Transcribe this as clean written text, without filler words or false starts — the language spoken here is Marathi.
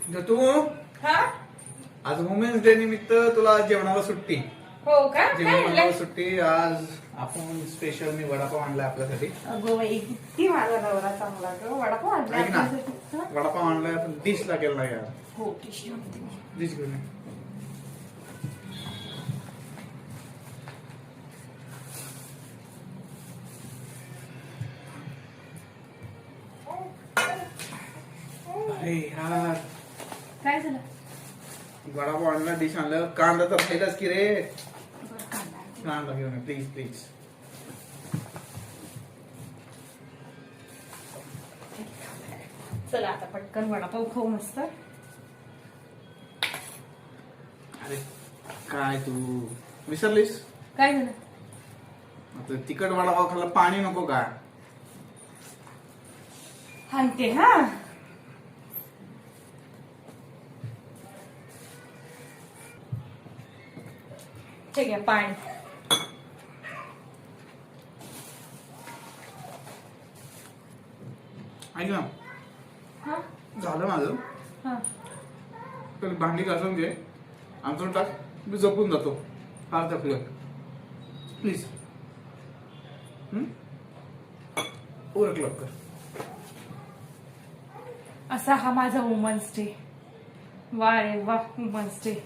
तू हा आज वुमेन्स डे निमित्त तुला जेवणाला सुट्टी. हो का काय जेवणाला आणलंय? सुट्टी. आज आपण स्पेशल मी वडापाव आणलाय आपल्यासाठी. अगो बाई किती माझा नवरा चांगला ग वडापाव आणला ऐक ना, आपल्यासाठी. हा? वडापाव आणलाय पण डिश ला केला यार. हो टिश्यू आणते मी. डिश घेऊन ये. अरे यार, काय झालं? वडापाव आणला, डिश आणलं, कांदा तर खायलाच की रे. बरं, कांदा आणते. कांदा घेऊन ये प्लीज प्लीज. चला आता पटकन वडापाव खाऊ मस्त. अरे काय तू विसरलीस? काय झालं? आता तिखट वडापाव खाल्ला, पाणी नको का? आणते हा. ठीक आहे पाणी. ऐक ना, हा झालं माझं. हा तर भांडी घासून घे, आमचं टाक, मी जपून जातो. हा टाकलं प्लीज. ओरख लवकर. असा हा माझा वुमन्स डे. वा रे वा वुमन्स डे.